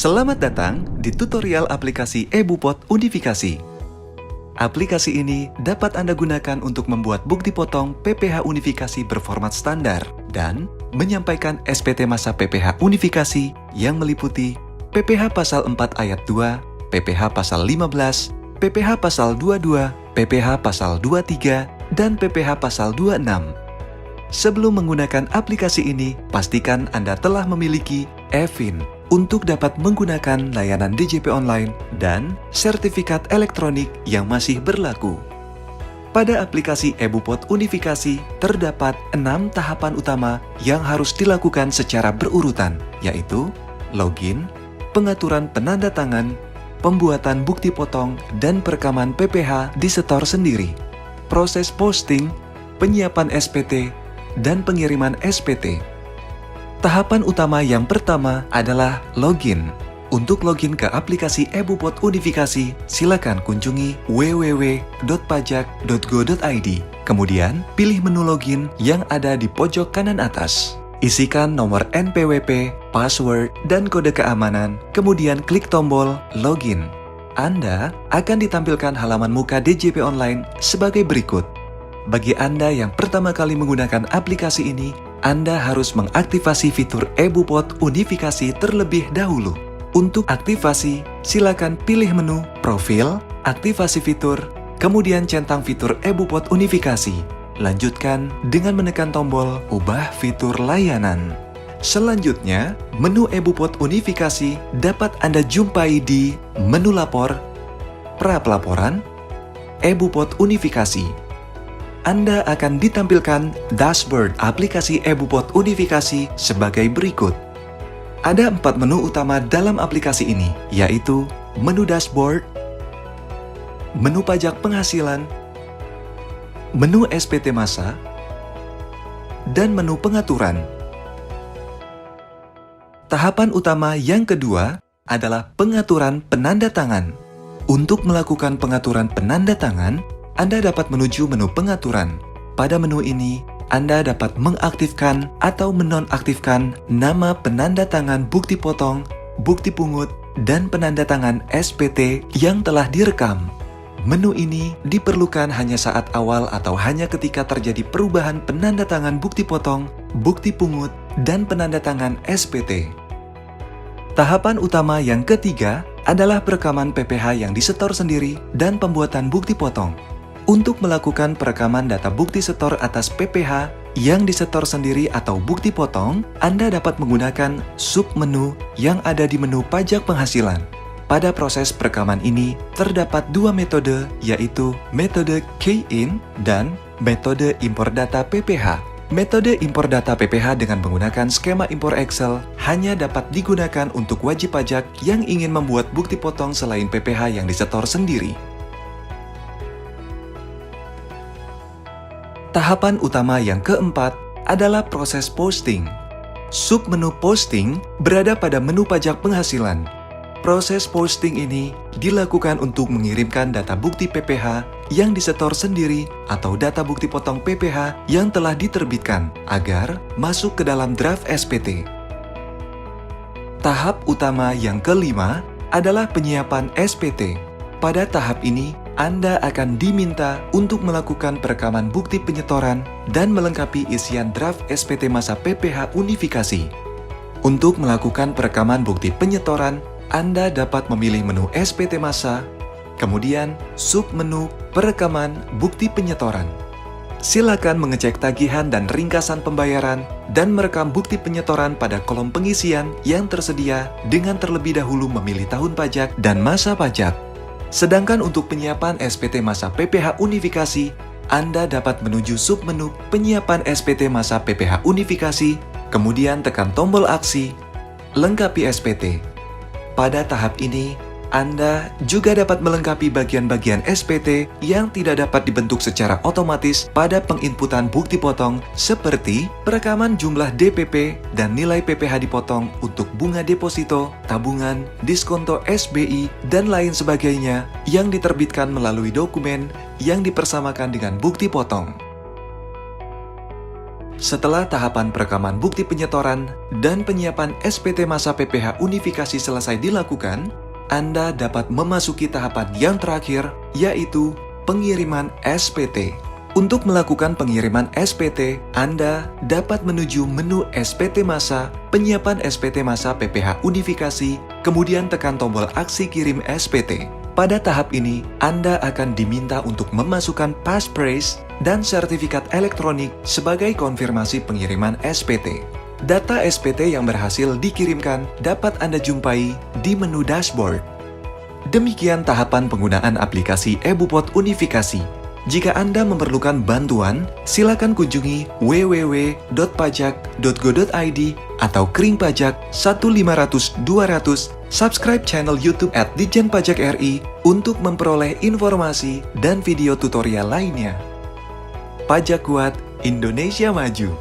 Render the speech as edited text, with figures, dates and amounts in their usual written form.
Selamat datang di tutorial aplikasi eBupot Unifikasi. Aplikasi ini dapat Anda gunakan untuk membuat bukti potong PPH unifikasi berformat standar dan menyampaikan SPT masa PPH unifikasi yang meliputi PPH pasal 4 ayat 2, PPH pasal 15, PPH pasal 22, PPH pasal 23, dan PPH pasal 26. Sebelum menggunakan aplikasi ini, pastikan Anda telah memiliki eFIN untuk dapat menggunakan layanan DJP online dan sertifikat elektronik yang masih berlaku. Pada aplikasi eBupot Unifikasi, terdapat 6 tahapan utama yang harus dilakukan secara berurutan, yaitu login, pengaturan penanda tangan, pembuatan bukti potong, dan perekaman PPH di setor sendiri, proses posting, penyiapan SPT, dan pengiriman SPT. Tahapan utama yang pertama adalah login. Untuk login ke aplikasi eBupot Unifikasi, silakan kunjungi www.pajak.go.id. Kemudian, pilih menu login yang ada di pojok kanan atas. Isikan nomor NPWP, password, dan kode keamanan, kemudian klik tombol login. Anda akan ditampilkan halaman muka DJP online sebagai berikut. Bagi Anda yang pertama kali menggunakan aplikasi ini, Anda harus mengaktifasi fitur eBupot Unifikasi terlebih dahulu. Untuk aktivasi, silakan pilih menu Profil, Aktivasi Fitur, kemudian centang fitur eBupot Unifikasi. Lanjutkan dengan menekan tombol Ubah Fitur Layanan. Selanjutnya, menu eBupot Unifikasi dapat Anda jumpai di menu Lapor, Pra-pelaporan, eBupot Unifikasi. Anda akan ditampilkan dashboard aplikasi eBupot Unifikasi sebagai berikut. Ada 4 menu utama dalam aplikasi ini, yaitu menu dashboard, menu pajak penghasilan, menu SPT masa, dan menu pengaturan. Tahapan utama yang kedua adalah pengaturan penanda tangan. Untuk melakukan pengaturan penanda tangan, Anda dapat menuju menu pengaturan. Pada menu ini, Anda dapat mengaktifkan atau menonaktifkan nama penanda tangan bukti potong, bukti pungut, dan penanda tangan SPT yang telah direkam. Menu ini diperlukan hanya saat awal atau hanya ketika terjadi perubahan penanda tangan bukti potong, bukti pungut, dan penanda tangan SPT. Tahapan utama yang ketiga adalah perekaman PPH yang disetor sendiri dan pembuatan bukti potong. Untuk melakukan perekaman data bukti setor atas PPH yang disetor sendiri atau bukti potong, Anda dapat menggunakan submenu yang ada di menu pajak penghasilan. Pada proses perekaman ini, terdapat 2 metode, yaitu metode key-in dan metode impor data PPH. Metode impor data PPH dengan menggunakan skema impor Excel hanya dapat digunakan untuk wajib pajak yang ingin membuat bukti potong selain PPH yang disetor sendiri. Tahapan utama yang keempat adalah proses posting. Submenu posting berada pada menu pajak penghasilan. Proses posting ini dilakukan untuk mengirimkan data bukti PPH yang disetor sendiri atau data bukti potong PPH yang telah diterbitkan agar masuk ke dalam draft SPT. Tahap utama yang kelima adalah penyiapan SPT. Pada tahap ini, Anda akan diminta untuk melakukan perekaman bukti penyetoran dan melengkapi isian draft SPT masa PPH Unifikasi. Untuk melakukan perekaman bukti penyetoran, Anda dapat memilih menu SPT masa, kemudian submenu perekaman bukti penyetoran. Silakan mengecek tagihan dan ringkasan pembayaran dan merekam bukti penyetoran pada kolom pengisian yang tersedia dengan terlebih dahulu memilih tahun pajak dan masa pajak. Sedangkan untuk penyiapan SPT masa PPH Unifikasi, Anda dapat menuju submenu penyiapan SPT masa PPH Unifikasi, kemudian tekan tombol aksi, lengkapi SPT. Pada tahap ini, Anda juga dapat melengkapi bagian-bagian SPT yang tidak dapat dibentuk secara otomatis pada penginputan bukti potong seperti perekaman jumlah DPP dan nilai PPH dipotong untuk bunga deposito, tabungan, diskonto SBI, dan lain sebagainya yang diterbitkan melalui dokumen yang dipersamakan dengan bukti potong. Setelah tahapan perekaman bukti penyetoran dan penyiapan SPT masa PPh unifikasi selesai dilakukan, Anda dapat memasuki tahapan yang terakhir, yaitu pengiriman SPT. Untuk melakukan pengiriman SPT, Anda dapat menuju menu SPT masa, penyiapan SPT masa PPh unifikasi, kemudian tekan tombol aksi kirim SPT. Pada tahap ini, Anda akan diminta untuk memasukkan passphrase dan sertifikat elektronik sebagai konfirmasi pengiriman SPT. Data SPT yang berhasil dikirimkan dapat Anda jumpai di menu dashboard. Demikian tahapan penggunaan aplikasi eBupot Unifikasi. Jika Anda memerlukan bantuan, silakan kunjungi www.pajak.go.id atau Kring Pajak 1500200, subscribe channel YouTube @Ditjen Pajak RI untuk memperoleh informasi dan video tutorial lainnya. Pajak Kuat, Indonesia Maju.